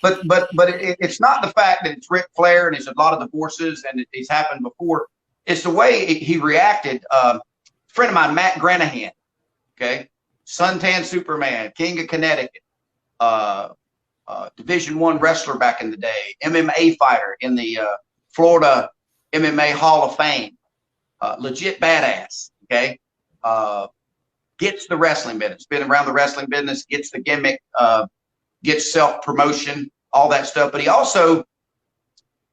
it's not the fact that it's Ric Flair and it's a lot of divorces and it's happened before. It's the way he reacted. A friend of mine, Matt Granahan, okay, suntan Superman, King of Connecticut, Division I wrestler back in the day, MMA fighter in the Florida MMA Hall of Fame, legit badass, okay, gets the wrestling business, been around the wrestling business, gets the gimmick, gets self-promotion, all that stuff. But he also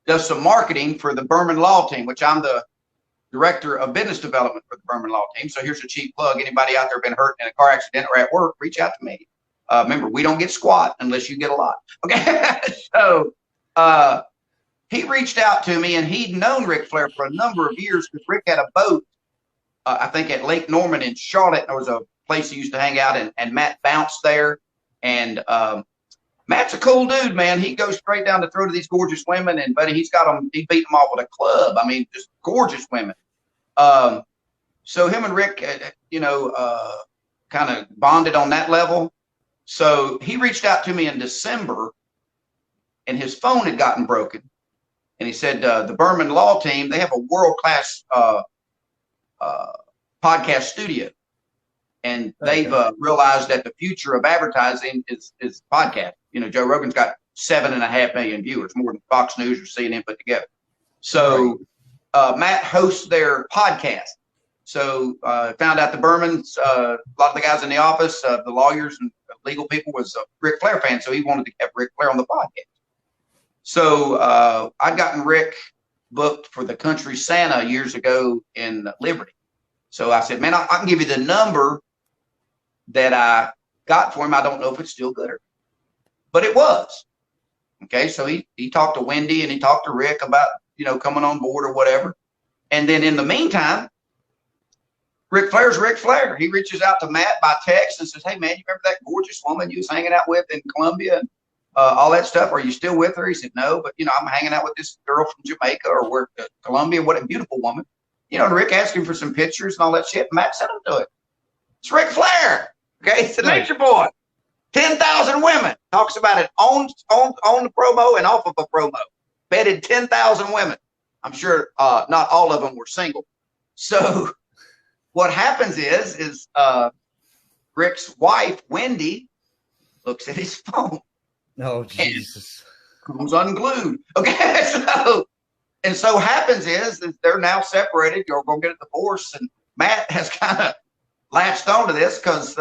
does some marketing for the Berman Law Team, which I'm the director of business development for the Berman Law Team. So here's a cheap plug. Anybody out there been hurt in a car accident or at work, reach out to me. Remember, we don't get squat unless you get a lot. Okay. So he reached out to me, and he'd known Ric Flair for a number of years because Rick had a boat, I think at Lake Norman in Charlotte. There was a place he used to hang out, and Matt bounced there. And Matt's a cool dude, man. He goes straight down the throat of these gorgeous women, and buddy, he beat them off with a club. I mean, just gorgeous women. So him and Rick, kind of bonded on that level. So he reached out to me in December, and his phone had gotten broken. And he said, the Berman Law Team, they have a world-class podcast studio. And they've realized that the future of advertising is podcast. You know, Joe Rogan's got 7.5 million viewers, more than Fox News or CNN put together. So Matt hosts their podcast. So found out the Bermans, a lot of the guys in the office, the lawyers and legal people was a Ric Flair fan. So he wanted to have Ric Flair on the podcast. So I'd gotten Rick booked for the Country Santa years ago in Liberty. So I said, man, I can give you the number that I got for him. I don't know if it's still good or, but it was. Okay. So he talked to Wendy and he talked to Rick about, coming on board or whatever. And then in the meantime, Ric Flair's Ric Flair. He reaches out to Matt by text and says, hey man, you remember that gorgeous woman you was hanging out with in Colombia and all that stuff? Are you still with her? He said, no, but I'm hanging out with this girl from Jamaica or Colombia. What a beautiful woman. Rick asked him for some pictures and all that shit. Matt sent him to it. It's Ric Flair. Okay, it's the Nature Boy. 10,000 women. Talks about it on the promo and off of a promo. Betted 10,000 women. I'm sure not all of them were single. So what happens is Rick's wife, Wendy, looks at his phone. Oh, Jesus. Comes unglued. Okay, so happens is they're now separated. You're going to get a divorce. And Matt has kind of latched onto this because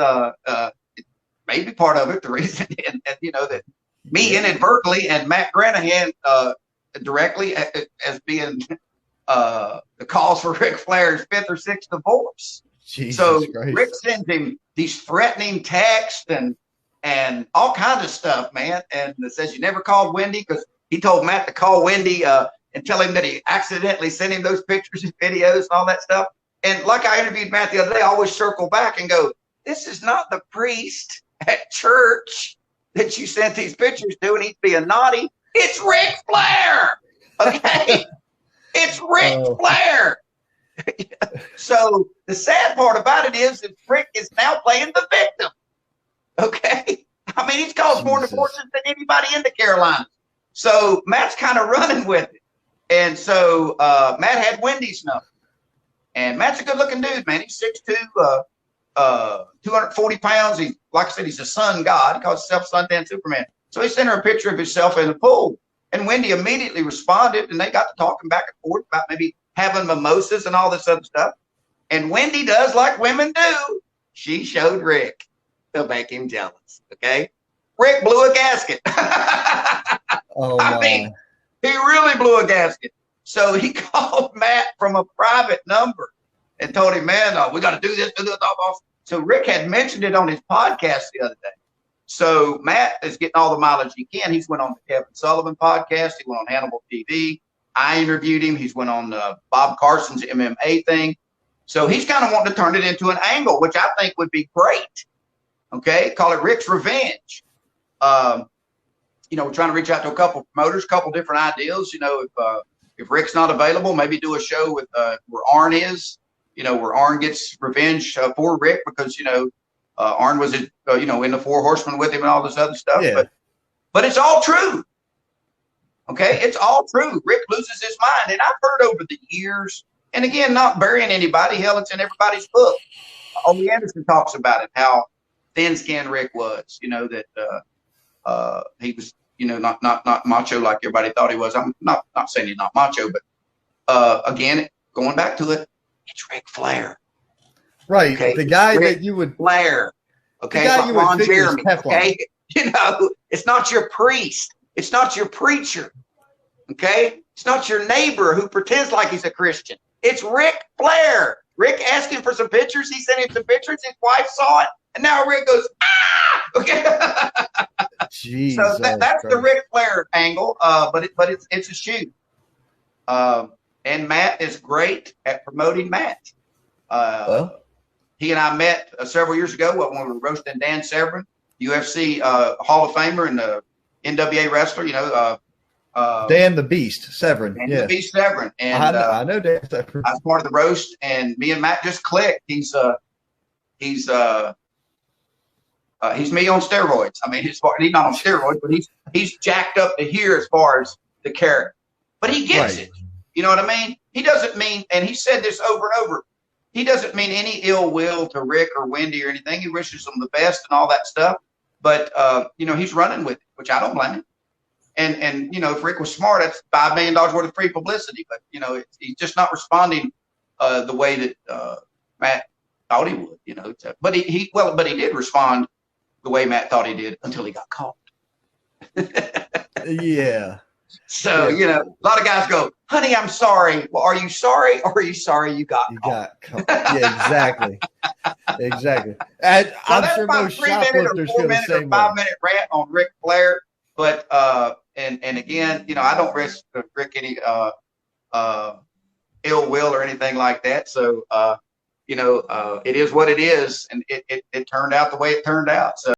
maybe part of it, the reason, and that me inadvertently and Matt Granahan directly as being the cause for Ric Flair's 5th or 6th divorce. Jesus so Christ. Rick sends him these threatening texts and all kinds of stuff, man. And it says you never called Wendy because he told Matt to call Wendy and tell him that he accidentally sent him those pictures and videos and all that stuff. And like I interviewed Matt the other day, I always circle back and go, this is not the priest at church that you sent these pictures to and he's being naughty. It's Ric Flair. Okay. It's Ric Flair. So the sad part about it is that Rick is now playing the victim. Okay. I mean, he's caused more divorces than anybody in the Carolinas. So Matt's kind of running with it. And so Matt had Wendy's number. And Matt's a good looking dude, man. He's 6'2", 240 pounds. He, like I said, he's a sun god. He calls himself Suntan Superman. So he sent her a picture of himself in the pool. And Wendy immediately responded, and they got to talking back and forth about maybe having mimosas and all this other stuff. And Wendy does like women do. She showed Rick to make him jealous. Okay. Rick blew a gasket. I mean, he really blew a gasket. So he called Matt from a private number and told him, man, we got to do this. So Rick had mentioned it on his podcast the other day. So Matt is getting all the mileage he can. He's went on the Kevin Sullivan podcast. He went on Hannibal TV. I interviewed him. He's went on Bob Carson's MMA thing. So he's kind of wanting to turn it into an angle, which I think would be great. Okay. Call it Rick's Revenge. We're trying to reach out to a couple promoters, a couple different ideas. If Rick's not available, maybe do a show with where Arn is, where Arn gets revenge for Rick because, Arn was, in the Four Horsemen with him and all this other stuff. Yeah. but it's all true. Okay, it's all true. Rick loses his mind, and I've heard over the years, and again, not burying anybody. Hell, it's in everybody's book. Ole Anderson talks about it, how thin-skinned Rick was. You know that he was, you know, not macho like everybody thought he was. I'm not saying he's not macho, but again, going back to it, it's Ric Flair. Right, okay? the guy Ric that you would Flair. Okay, the guy like you would Ron figure is Jeremy. Teflon. Okay, you know, it's not your priest. It's not your preacher. Okay, it's not your neighbor who pretends like he's a Christian. It's Ric Flair. Rick asked him for some pictures. He sent him some pictures. His wife saw it, and now Rick goes, ah! Okay. Jeez, so that's the Ric Flair angle. But it's a shoot. And Matt is great at promoting Matt. well, He and I met several years ago when we were roasting Dan Severn, UFC Hall of Famer and the NWA wrestler. You know, Dan the Beast Severn. Dan Yeah, the Beast Severn. And I know Dan Severn. I was part of the roast, and me and Matt just clicked. He's me on steroids. I mean, he's not on steroids, but he's jacked up to here as far as the character. But he gets it. You know what I mean? He doesn't mean, and he said this over and over, he doesn't mean any ill will to Rick or Wendy or anything. He wishes them the best and all that stuff. But you know, he's running with it, which I don't blame him. And you know, if Rick was smart, that's $5 million worth of free publicity. But you know, he's just not responding the way that Matt thought he would. You know, but he did respond the way Matt thought he did until he got caught. Yeah. So you know, a lot of guys go, "Honey, I'm sorry." Well, are you sorry, or are you sorry you got caught? Yeah, exactly. Exactly. And So I'm that's sure my most 3-minute or shoplifters feel the 4-minute or same way. 5-minute rant on Ric Flair. But and again, you know, I don't risk Rick any ill will or anything like that. So you know, it is what it is, and it turned out the way it turned out. So.